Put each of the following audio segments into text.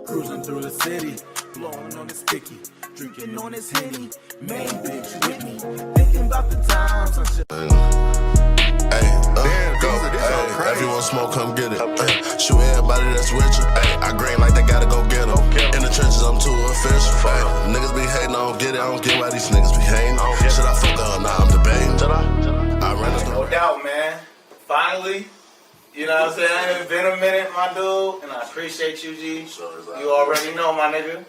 Cruising through the city, blowing on the sticky, drinking on this Henny, main bitch with me, thinking about the times I should. If you want smoke, come get it. Shoot everybody that's with you. I green like they gotta go get them. In the trenches, I'm too official. Niggas be hating, I don't get it. I don't get why these niggas be hating. Should I fuck up? Nah, I'm debating. I ran up the No doubt, man. Finally, you know what I'm saying? It's been a minute, my dude, and I appreciate you, G. You already know, my nigga.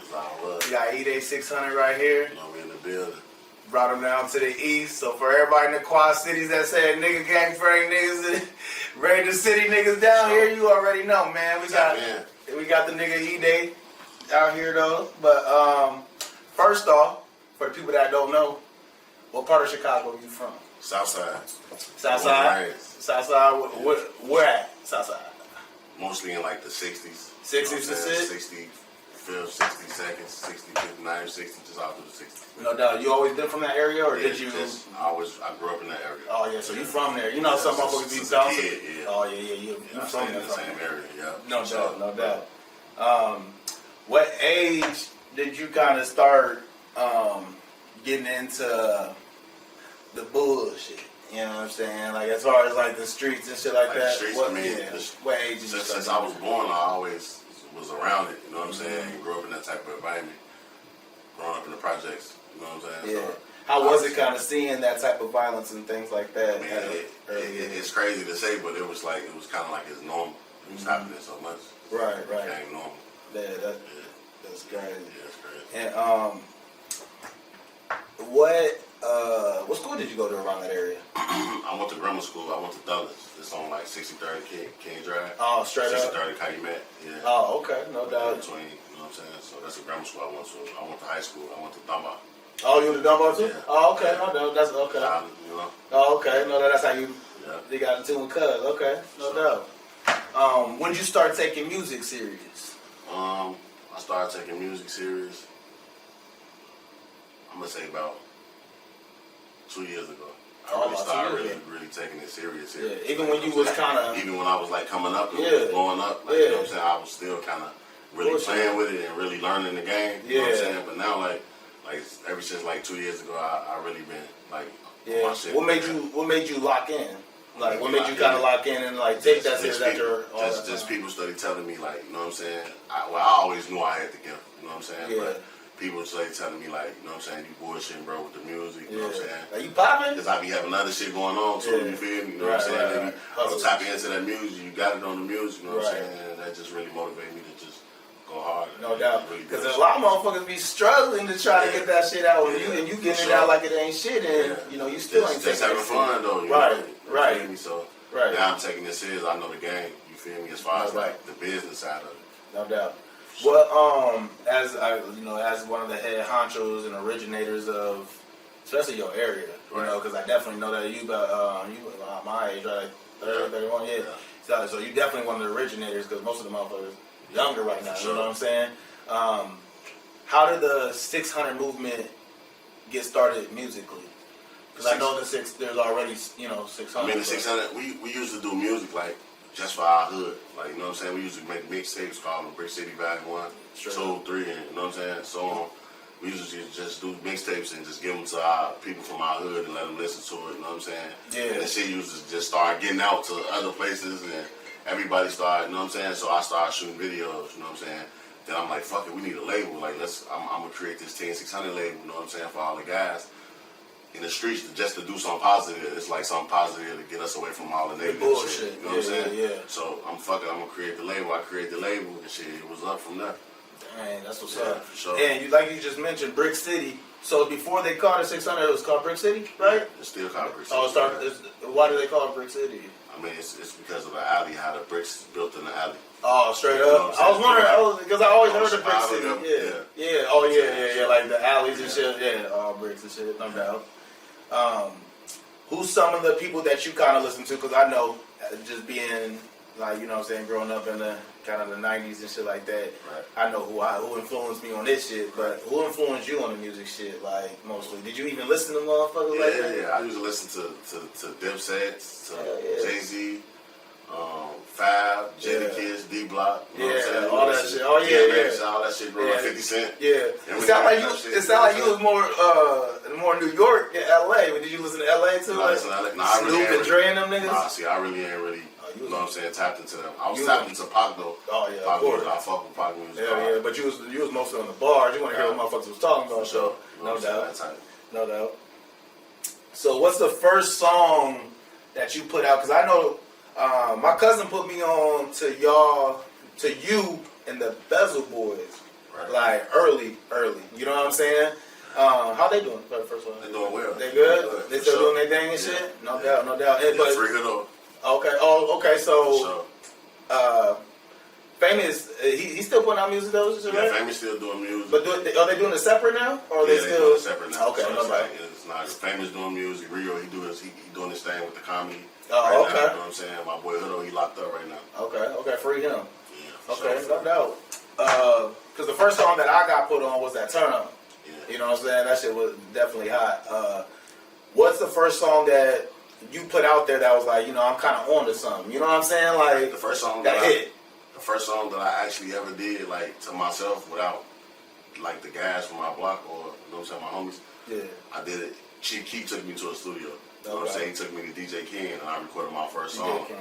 We got Edai600 right here. I'm in the building. Brought him down to the east. So for everybody in the Quad Cities that said nigga gang frame niggas, Raider City niggas down here, you already know, man. We got the nigga Edai out here though. But first off, for the people that don't know, what part of Chicago are you from? Southside. Southside. Southside. Where at? Southside. Mostly in like the 60s. 60s to 65th, 62nd, 65th, 9th, 60, just out to the 60s. No doubt. You always been from that area, or did you? I grew up in that area. Oh yeah, so you from there? You know, some motherfuckers be bouncing. Oh yeah, you from the same area. Yeah. No doubt. What age did you kind of start getting into the bullshit? You know what I'm saying? Like as far as like the streets and shit like that. The streets, what, I mean, what age did you start? Since I was born, I always was around it. You know what I'm saying? And grew up in that type of environment. Growing up in the projects. You know what I'm saying? Yeah. So, how was it kind of seeing that type of violence and things like that? It's crazy to say, but it was kind of like it's normal. It was happening so much. Right. It became normal. That's crazy. Yeah, that's crazy. And what school did you go to around that area? I went to grammar school. I went to Dulles. It's on like 63rd King Drive. Oh, straight up. 63rd Calumet. Yeah. Oh, okay, no doubt. Between, you know what I'm saying? So that's a grammar school I went to. I went to high school. I went to Dunbar. Oh, you went to Dunbar too? Yeah. Oh, okay, no doubt. That's okay. You know? Oh, okay, no doubt. That's how you got into with Cuz. Okay, no doubt. When did you start taking music serious? I started taking music serious. I'm gonna say about 2 years ago. I really started really taking it serious. Yeah, even when you was kind of... Even when I was like coming up and blowing up, like, you know what I'm saying, I was still kind of really playing with it and really learning the game, you know what I'm saying? But now like ever since like 2 years ago, I really been like on my shit. What made you lock in? Like, what made you kind of lock in and like take that serious after all that Just people started telling me like, you know what I'm saying? I always knew I had the gift, you know what I'm saying? Yeah. But people started telling me like, you know what I'm saying, you bullshitting, bro, with the music, you know what I'm saying? Are you popping? Because I be having other shit going on too, you feel me? You know what I'm saying? Maybe I'll tap into that music, you got it on the music, you know what I'm saying? And that just really motivated me to just go hard. No doubt. Because a lot of motherfuckers be struggling to try to get that shit out with you, and you getting it out like it ain't shit, and you know, you still ain't taking it. Just having fun though, you right. Feel me? So now I'm taking this serious, I know the game, you feel me? As far as like the business side of it. No doubt. Well, as one of the head honchos and originators of, especially your area, you know, because I definitely know that you about my age, right? 30, 31, yeah. So you definitely one of the originators, because most of the motherfuckers younger right now. You know what I'm saying? How did the 600 movement get started musically? Because I know there's already 600. I mean, the 600, we used to do music like just for our hood, like, you know what I'm saying? We used to make mixtapes called Brick City Volume 1, 2, 3, and you know what I'm saying? So on. We used to just do mixtapes and just give them to our people from our hood and let them listen to it, you know what I'm saying? Yeah. And the shit used to just start getting out to other places and everybody started, you know what I'm saying? So I started shooting videos, you know what I'm saying? Then I'm like, fuck it, we need a label. Like, I'm gonna create this 10600 label, you know what I'm saying, for all the guys in the streets just to do something positive. It's like something positive to get us away from all the negative shit. You know what I'm saying? Yeah. So I'm gonna create the label. I create the label and shit. It was up from there. Dang, that's what's up. For sure. And you just mentioned Brick City. So before they called it 600, it was called Brick City, right? It's still called Brick City. Oh, why do they call it Brick City? I mean, it's because of the alley, how the bricks built in the alley. Oh, straight up. You know I was wondering, because I always heard of Brick City. Yeah. Oh, yeah. Like the alleys and shit. Yeah, all bricks and shit, no doubt. Who's some of the people that you kind of listen to? Because I know, just being like, you know what I'm saying, growing up in the kind of the 90s and shit like that, I know who influenced me on this shit, but who influenced you on the music shit, like, mostly? Did you even listen to motherfuckers like that? Yeah, I used to listen to Dipset, to Jay-Z, Fab, Jada Kids, D Block. You know what I'm saying? all that shit. Oh yeah. All that shit, bro. 50 Cent. Yeah. And It sounded like you was more New York than LA. Did you listen to LA too? Nah, Snoop and Dre and them niggas? Nah, see, I really ain't really, you know what I'm saying, tapped into them. I was You tapped into Pac though. Oh yeah, Pac of course. music, I fuck with Pac music. Yeah, but you was mostly on the bars. You want to hear what motherfuckers was talking about, so no doubt. No doubt. So what's the first song that you put out? Because I know my cousin put me on to you and the Bezel Boys, like early. You know what I'm saying? How they doing? First one. They doing well. They good? They still doing their thing and shit? No doubt. But Fredo. okay. Oh, okay. So, Famous, he's still putting out music though, right? Yeah, Famous still doing music. But are they doing it separate now, or are they still doing it separate now? Okay, so okay. it's not Famous doing music. Rio, he doing his thing with the comedy. Oh, right okay. Now, you know what I'm saying? My boy Hudo, he locked up right now. Okay, free him. Yeah, Okay, sure. no doubt. Because the first song that I got put on was that Turn Up. Yeah. You know what I'm saying? That shit was definitely hot. What's the first song that you put out there that was like, I'm kind of on to something? You know what I'm saying? Like The first song that hit. The first song that I actually ever did, like, to myself without, like, the guys from my block or, you know what I'm saying, my homies. Yeah. I did it. Keef took me to a studio. You know what I'm saying? He took me to DJ King and I recorded my first song. You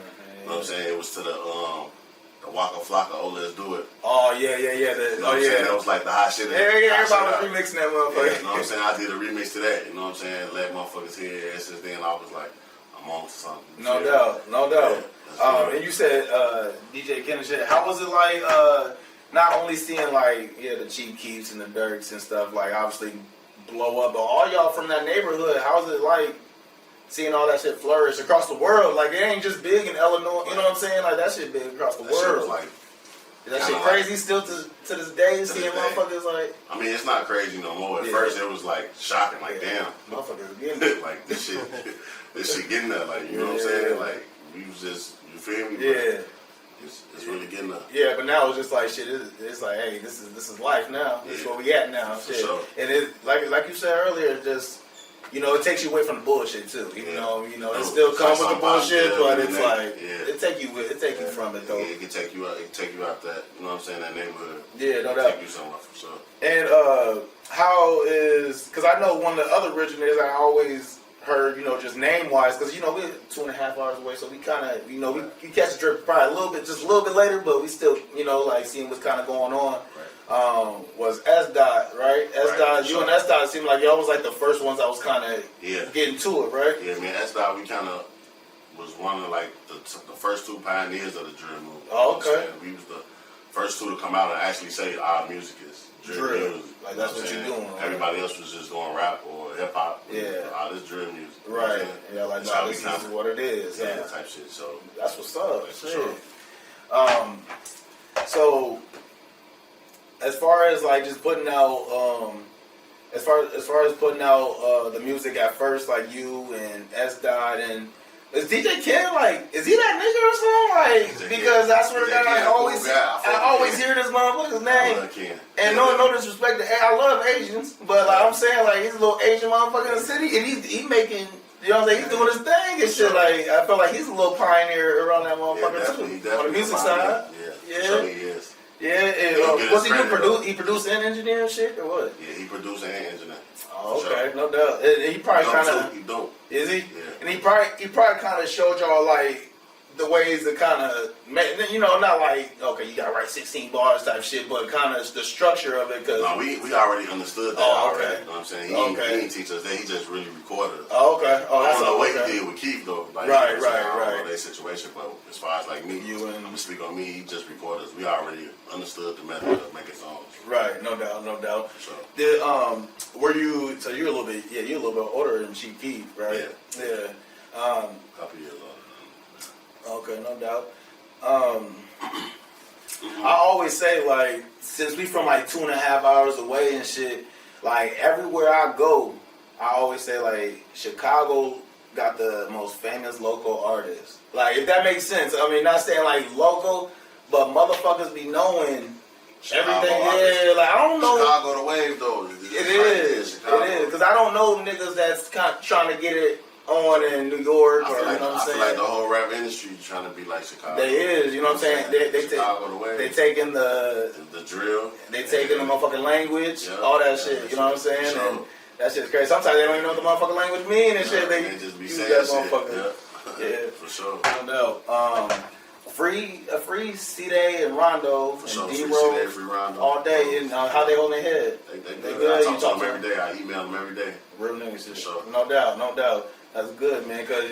know what I'm saying? It was to the Waka Flocka, Oh Let's Do It. Oh, yeah. You know what I'm saying? That was like the hot shit. Everybody was remixing that motherfucker. Yeah, you know what I'm saying? I did a remix to that. You know what I'm saying? Let motherfuckers hear it. And since then, I was like, I'm on to something. No doubt. Yeah, and you said DJ Ken and shit. How was it like not only seeing like the Chief Keefs and the Dirks and stuff like obviously blow up, but all y'all from that neighborhood? How was it like seeing all that shit flourish across the world? Like it ain't just big in Illinois. You know what I'm saying? Like that shit big across the world. Shit was like, is that shit crazy still to this day? Seeing motherfuckers like. I mean, it's not crazy no more. At first, it was like shocking. Like damn, motherfuckers getting it. like this shit getting there. Like you know what I'm saying? Like we was just. You feel me? Yeah. It's really getting up. Yeah, but now it's just like shit. It's like, hey, this is life now. This is where we at now. Shit. Sure. And it like you said earlier, just it takes you away from the bullshit too. Even though it still comes with the bullshit, but it's like it take you from it though. Yeah, it can take you out. It can take you out that. You know what I'm saying? That neighborhood. Yeah, no doubt. Take you somewhere for sure. And how is? Because I know one of the other originators I always heard, just name wise, because we're 2.5 hours away, so we kind of, we catch the drip probably just a little bit later, but we still, like seeing what's kind of going on. Right. Was S-Dot, right? S-Dot, you and S-Dot seemed like y'all was like the first ones I was kind of getting to it, right? Yeah, man, S-Dot, we kind of was one of like the first two pioneers of the drill movement. Oh, okay. We was the first two to come out and actually say our music is drill music. Like that's what you're doing. Everybody else was just doing rap or hip hop. Yeah. This drill music. Right. Yeah, like no, this is what it is. Yeah, type shit. So that's what's up. For sure. So as far as like just putting out, as far as putting out the music at first, like you and S Dot and. Is DJ Ken like? Is he that nigga or something? Like because I swear to God, I always hear this motherfucker's name. And no disrespect to I love Asians, but like I'm saying like he's a little Asian motherfucker in the city, and he making what I'm saying, he's doing his thing and shit. Like I feel like he's a little pioneer around that motherfucker too on the music side. Yeah, sure he is. Yeah. What's he do? He produce and engineer and shit or what? Yeah, he produce and engineer. Oh, okay, no doubt. He probably kind of. He dope. Is he? Yeah. And he probably kind of showed y'all like the ways to kind of, not like okay, you got to write 16 bars type shit, but kind of the structure of it. Cause no, we already understood that already. You know what I'm saying? He didn't teach us that. He just really recorded us. Oh, okay. Oh, I don't know what he did with Keef though. Like, right. I don't know their situation, but as far as like me, I'm gonna speak on me. He just recorded us. We already understood the method of making songs. Right. No doubt. So. Did were you? So you're a little bit. Yeah, you're a little bit older than Chief Keef, right? Yeah. Couple years older. Okay, no doubt. I always say, like, since we from like 2.5 hours away and shit, like everywhere I go, I always say like Chicago got the most famous local artists. Like, if that makes sense. I mean, not saying like local, but motherfuckers be knowing everything. Yeah, like I don't know. Chicago the wave though. It is. Because I don't know niggas that's kind of trying to get it on in New York, I or feel like, you know what I'm I saying? feel like the whole rap industry is trying to be like Chicago. They is, you know what I'm saying? Chicago the way. They taking the drill. They taking the motherfucking language, all that shit. You know what I'm saying? Sure. And that shit's crazy. Sometimes they don't even know what the motherfucking language mean and shit. They just be use saying that shit. motherfucker. Yeah, for sure. No doubt. Free C-Day and Rondo and D-Rose all day. And how they holding their head? They good. I talk to them every day. I email them every day. Real niggas, for sure. No doubt. That's good, man. Cause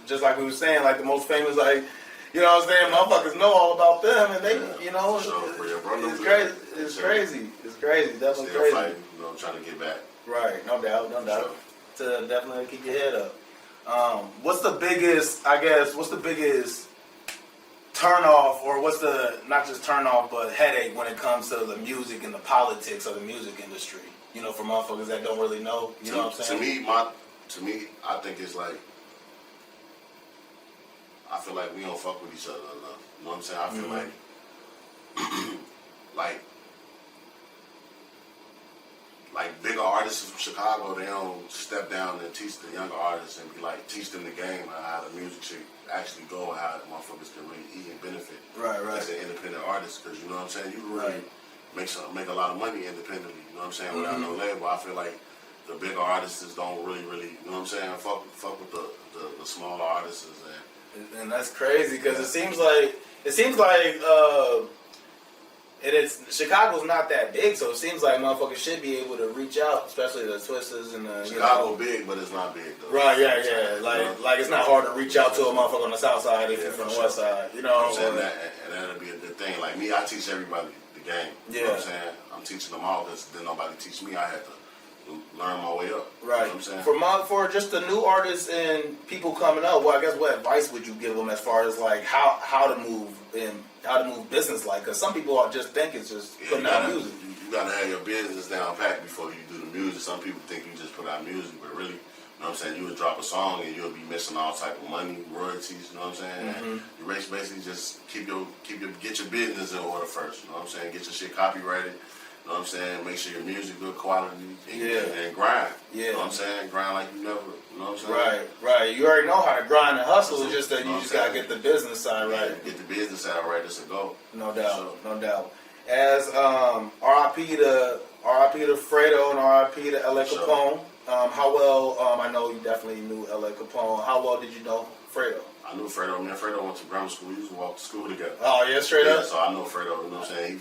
just like we were saying, like the most famous, like you know what I'm saying, motherfuckers know all about them, and they, you know, it's crazy. It's crazy. Definitely still crazy. Fighting, you know, trying to get back. Right. No doubt. Sure. To definitely keep your head up. What's the biggest? I guess. What's the biggest turn off, or what's the not just turn off, but headache when it comes to the music and the politics of the music industry? You know, for motherfuckers that don't really know. You know what I'm saying? To me, I think it's like, I feel like we don't fuck with each other enough. You know what I'm saying? I feel like bigger artists from Chicago, they don't step down and teach the younger artists and be like, teach them the game, how the music should actually go, and how the motherfuckers can really eat and benefit Right. as an independent artist. Because you know what I'm saying? You can really make a lot of money independently. You know what I'm saying? Without no label. I feel like the bigger artists don't really, you know what I'm saying? Fuck with the smaller artists. And that's crazy because it seems like Chicago's not that big, so it seems like motherfuckers should be able to reach out, especially the Twisters and the Chicago big, but it's not big though. Right, yeah. Like it's not hard to reach out to a motherfucker on the south side if you're from the west side. You know what I'm saying? And that'll be a good thing. Like me, I teach everybody the game. You know what I'm saying? I'm teaching them all because then nobody teach me. I had to learn my way up. Right. You know what I'm saying? For just the new artists and people coming up, well, I guess what advice would you give them as far as like how to move business like? Because some people just think it's just putting out music. You gotta have your business down pat before you do the music. Some people think you just put out music, but really, you know what I'm saying, you would drop a song and you'll be missing all type of money, royalties, you know what I'm saying? And you basically just get your business in order first, you know what I'm saying? Get your shit copyrighted. You know what I'm saying? Make sure your music good quality and grind. Yeah. You know what I'm saying? Grind like you never, you know what I'm saying? Right. You already know how to grind and hustle. It's just that you just gotta get the business side right. Get the business side right. It's a goal. No doubt. As R.I.P. to Fredo and R.I.P. to Edai600. Sure. How well? I know you definitely knew Edai600. How well did you know Fredo? I knew Fredo. Me and Fredo went to grammar school. We used to walk to school together. Oh yeah, straight up. Yeah, so I know Fredo. You know what I'm saying? He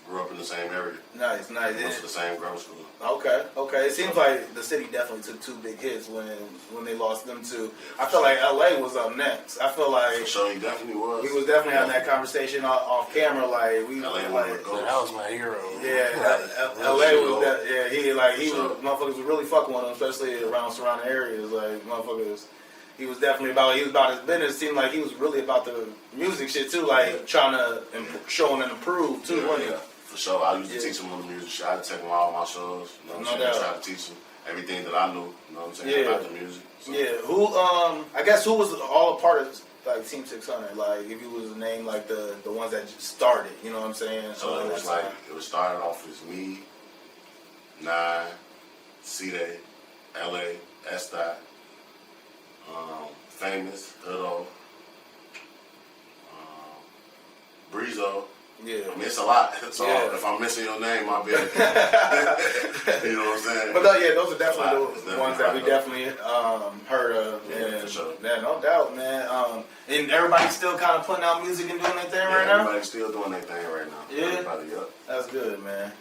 grew up in the same area. Nice. Went to the same grammar school. Okay. It seems like the city definitely took two big hits when they lost them two. I feel like LA was up next. I feel like for sure he definitely was. We was definitely having that conversation off camera. Like LA that was my hero. Yeah, LA was that. Yeah, he was motherfuckers was really fucking with him, especially around surrounding areas. Like motherfuckers. He was about his business. It seemed like he was really about the music shit too, like trying to show and improve too, wasn't he? For sure. I used to teach him on the music shit. I had to take him all my shows. You know what I'm saying? I tried to teach him everything that I knew, you know what I'm saying, about the music. So. Yeah. I guess who was all a part of like Team 600? Like if you was to name like the ones that just started, you know what I'm saying? So it was like it was started off as me, Nine, C-Day, LA, Edai, Famous, Fredo, Breezo. Yeah. I mean, it's a lot. So if I'm missing your name, my bad. You know what I'm saying? But those are definitely the ones that we definitely heard of. Yeah, for sure. Yeah, no doubt, man. And everybody's still kind of putting out music and doing their thing right now? Everybody's still doing their thing right now. Yeah? Everybody, That's good, man.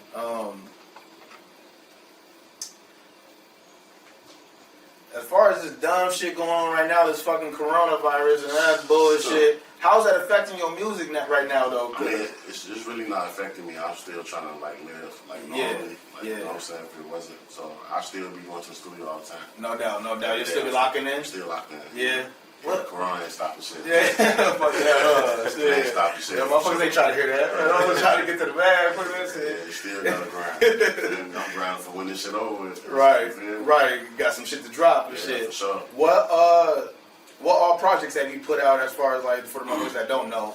As far as this dumb shit going on right now, this fucking coronavirus and that bullshit, how's that affecting your music right now, though? I mean, it's just really not affecting me. I'm still trying to live normally. You know what I'm saying? If it wasn't, so I still be going to the studio all the time. No doubt. You still be locking in? Still locked in. Yeah. What? Corona ain't stopping shit. Yeah, fuck that. Ain't stopping shit. Yeah, motherfuckers ain't trying to hear that. I'm trying to get to the bag for this shit. Yeah, you still gotta grind. I'm grinding for when this shit over with. Right. You got some shit to drop and shit. For sure. What all projects have you put out as far as like for the motherfuckers that don't know?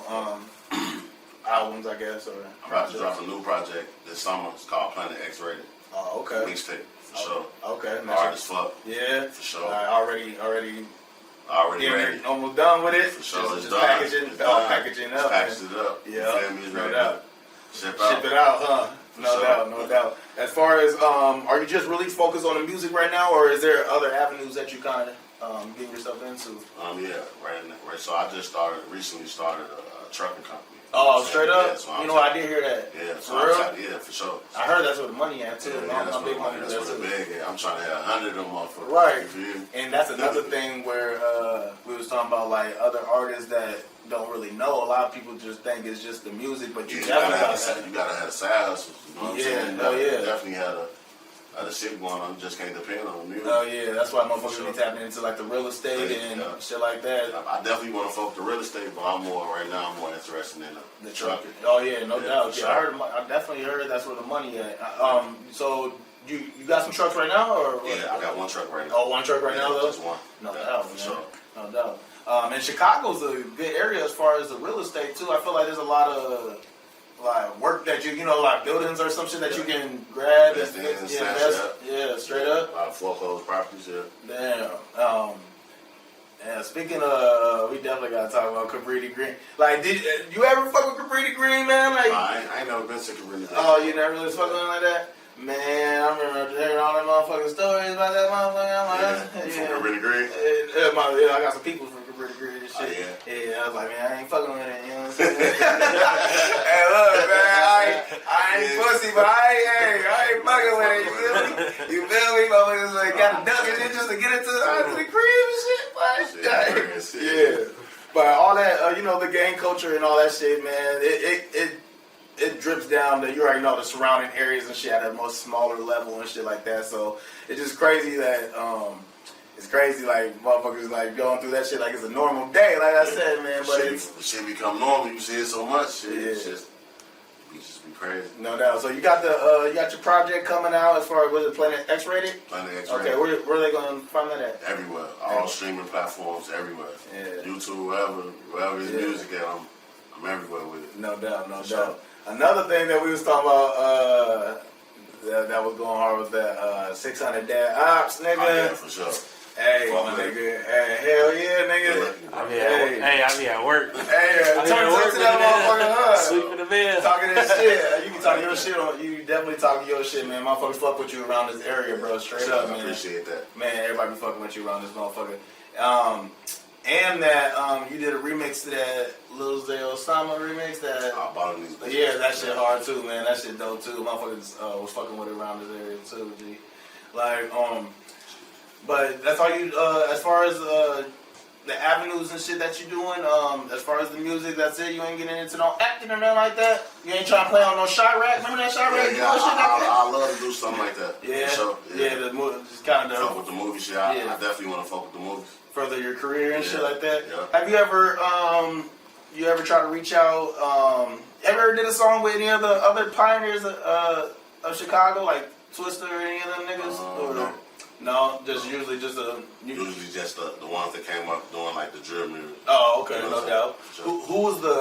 Albums, I guess, or I'm about to drop a new project this summer. It's called Planet X-Rated. Oh, okay. Mixtape, for sure. Okay. Hard as fuck. Yeah. For sure. Already ready. Almost done with it. For sure, Just done. packaging, It's done. packaging Just up. package it up. Yeah. You feel me? It's ready to ship Ship it out, huh? No doubt, no sure. doubt. As far as, are you just really focused on the music right now, or is there other avenues that you kind of getting yourself into? Yeah, right. So I just recently started a trucking company. Oh, straight up? Yeah, so I did hear that. Yeah, so For real? yeah, for sure. I heard that's where the money at too. Yeah, that's I'm big money that's there what too. the big. I'm trying to have 100 of them motherfuckers. Right. You feel me? And that's another thing where we was talking about like other artists that don't really know. A lot of people just think it's just the music, but you definitely you gotta have a side hustle. You know what I'm saying? You definitely had a shit going on. You just can't depend on the music. Oh yeah, that's why motherfuckers be tapping into like the real estate and shit like that. I definitely want to focus the real estate, but I'm more interested in the trucking. Oh yeah, no doubt. Sure. Yeah, I definitely heard that's where the money at. So you got some trucks right now, or what? Yeah, I got one truck right now. Oh, one truck right now though. Just one. No Yeah, doubt, for man. sure. No doubt. And Chicago's a good area as far as the real estate too. I feel like there's a lot of like work that you know, like buildings or some shit that you can grab and straight up. A lot of foreclosed properties, Damn. And speaking of, we definitely gotta talk about Cabrini Green. Like, did you ever fuck with Cabrini Green, man? Like, I ain't never been to Cabrini Green. Oh, you never really fuck with him like that? Man, I remember hearing all them motherfucking stories about that motherfucker. I'm like, From Cabrini Green? I got some people from Cabrini Green and shit. Oh, yeah? Yeah, I was like, man, I ain't fucking with it, you know what I'm saying? Hey, look, man, I ain't pussy, but I ain't fucking with it, you feel me? You feel me? Motherfuckers like, got to duck it in just to get into the crib and shit, like, yeah. But all that, the gang culture and all that shit, man, it drips down to, you already know, the surrounding areas and shit at a much smaller level and shit like that. So it's just crazy that like motherfuckers like going through that shit like it's a normal day, like I said, man. But shit become normal. You see it so much. It's just be crazy. No doubt. So you got your project coming out as far as, was it Planet X-Rated? Planet X-Rated. Okay, where are they gonna find that at? Everywhere. All streaming platforms, everywhere. Yeah. YouTube, wherever his music at, I'm everywhere with it. No doubt, no doubt. Another thing that we was talking about that was going hard was that 600 Dad Ops, nigga. Oh, yeah, for sure. Hey, my nigga. Hey, hell yeah, nigga. I be at work. Hey, turn to that motherfucker, huh? Sleep in the bed. Talking that shit. You be talking your shit. You definitely talking your shit, man. Motherfuckers fuck with you around this area, bro. Straight up, man. I appreciate that. Man, everybody be fucking with you around this motherfucker. And that you did a remix to that Lil Edai600 remix. I bought these. Yeah, that shit hard too, man. That shit dope too. Motherfuckers was fucking with it around this area too, G. Like, but that's all you. As far as the avenues and shit that you doing, as far as the music, that's it. You ain't getting into no acting or nothing like that. You ain't trying to play on no Chirac. Remember that Chirac? Yeah, I love to do something like that. Yeah, sure. The movie, just kind of fuck with the movie shit. I definitely want to fuck with the movies. Further your career and shit like that. Yeah. Have you ever tried to reach out? Ever did a song with any of the other pioneers of Chicago, like Twister or any of them niggas? No, usually just the ones that came up doing like the drill music. Oh, okay, You know no doubt. Sure. Who was the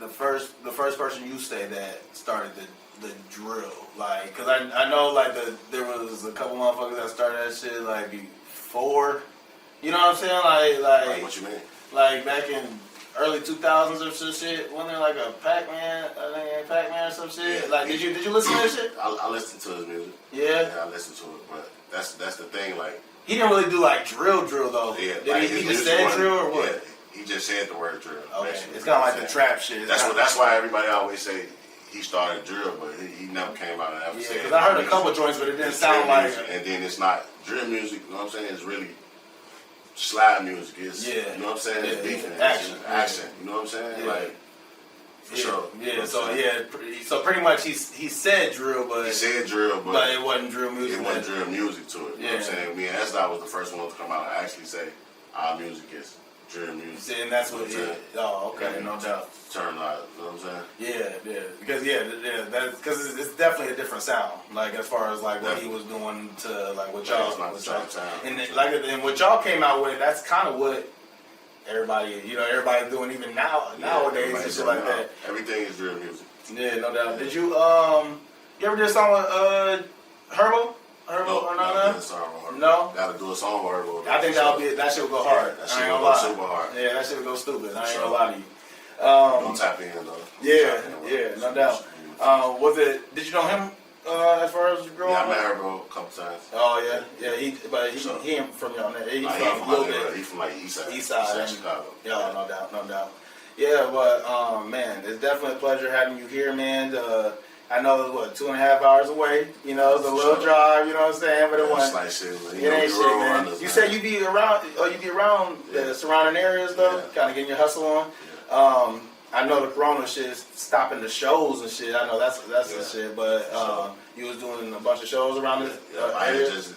first person you say that started the drill? Like, cause I know like there was a couple motherfuckers that started that shit like before. You know what I'm saying? Like what you mean? Like back in early 2000s or some shit. Wasn't there like a Pac-Man or some shit? Yeah. Like, did you listen to this shit? I listened to his music. Yeah, I listened to it, but that's the thing. Like, he didn't really do like drill though. Yeah, did he just say drill or what? Yeah, he just said the word drill. Okay, basically. it's kind of like the trap shit. That's why everybody always say he started drill, but he never came out and ever said. Because I heard a couple joints, but it didn't sound like. Music, and then it's not drill music. You know what I'm saying? It's really slide music. It's you know what I'm saying? It's beefing. Action. You know what I'm saying? Yeah. Like for sure. Yeah. So pretty much he said drill, but he said drill, but it wasn't drill music. It wasn't drill music to it. You know what I'm saying? Me and Edai was the first one to come out and actually say our music is drill music. See, and that's what. Oh, okay, no doubt. Turn out. You know what I'm saying? Yeah. Because because it's definitely a different sound. Like as far as like what he was doing to like what y'all. And and what y'all came out with, that's kind of what everybody's doing even nowadays and shit like that. Everything is drill music. Yeah, no doubt. Did you ever did a song with Herbo? Herbo or not? No. Gotta do a song with Herbo. I think that shit would go hard. That shit would go super hard. Yeah, that shit would go stupid. I ain't gonna lie to you. Don't tap in though. Yeah, no doubt. Was it? Did you know him as far as growing up? Yeah, I met Herbo a couple times. Oh yeah. He ain't from y'all. He's from a little bit. He's from like East Side Chicago. Yeah, no doubt. Yeah, but man, it's definitely a pleasure having you here, man. I know it's 2.5 hours away. You know, it's a little drive. You know what I'm saying? But it wasn't. Like shit, man. It ain't shit, man. You said you be around. You be around the surrounding areas though, kind of getting your hustle on. Yeah. I know the Corona shit is stopping the shows and shit. I know that's the shit. But you was doing a bunch of shows around this area.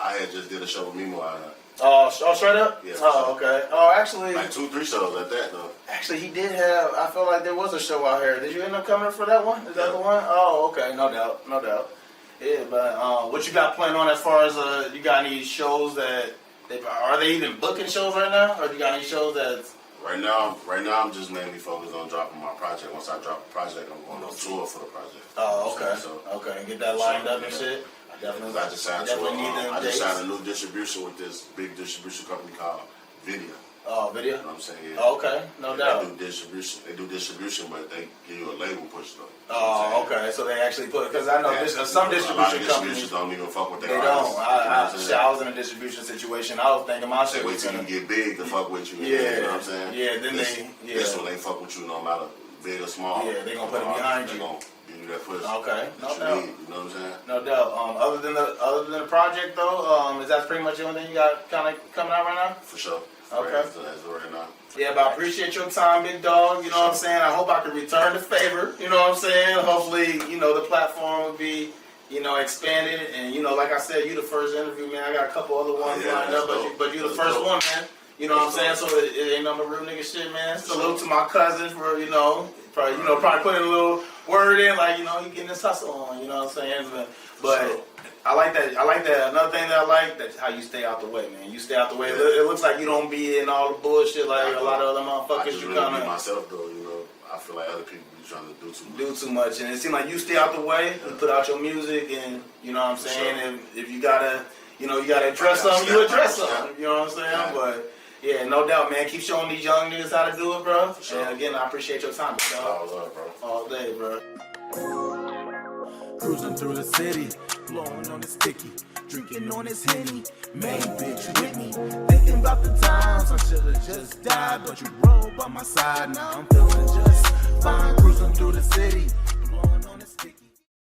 I had just did a show with Mimo out there. Oh, straight up? Yeah. Oh, okay. Oh, actually, like 2-3 shows like that though. Actually, he did have. I feel like there was a show out here. Did you end up coming for that one? Is that the one? Oh, okay. No doubt. Yeah, but what you got planned on as far as you got any shows that are they even booking shows right now, or you got any shows that's Right now, I'm just mainly focused on dropping my project. Once I drop the project, I'm going on tour for the project. Oh, okay. So, okay, get that lined up and shit. I just signed a new distribution with this big distribution company called Video. Oh, Video? You know what I'm saying? Yeah. Oh, okay, no doubt. They do distribution, but they give you a label push though. Oh, okay. So they actually put, because I know some distribution companies don't even fuck with their They don't. I was in a distribution situation. I was thinking my shit wait was till gonna you get big to fuck with you. Yeah. You know what I'm saying? Yeah, then this one they fuck with you no matter big or small. Yeah, they gonna put it behind you. They gonna give you that push. Okay, no you doubt. need, you know what I'm saying? No doubt. Other than the project though, is that pretty much the only thing you got kind of coming out right now? For sure. Okay. As of right now. Yeah, but I appreciate your time, big dog. You know what I'm saying? I hope I can return the favor. You know what I'm saying? Hopefully, the platform will be, expanded. And, like I said, you the first interview, man. I got a couple other ones lined up, but you the first one, man. You know what I'm saying? So it ain't no real nigga shit, man. Salute to my cousin for, probably putting a little word in, like, he getting his hustle on, you know what I'm saying? But I like that. Another thing that I like, that's how you stay out the way, man. You stay out the way. It looks like you don't be in all the bullshit like a lot of other motherfuckers. I just really be myself, though, I feel like other people be trying to do too much. And it seems like you stay out the way, you put out your music, and, you know what I'm saying? And if you gotta, you gotta address something, you address something. You know what I'm saying? Yeah. But, yeah, no doubt, man. Keep showing these young niggas how to do it, bro. Sure. And again, I appreciate your time, bro. All love, bro. All day, bro. Cruising through the city, blowing on the sticky, drinking on this Henny. Main bitch with me, thinking about the times I should've just died, but you rolled by my side. Now I'm feeling just fine. Cruising through the city,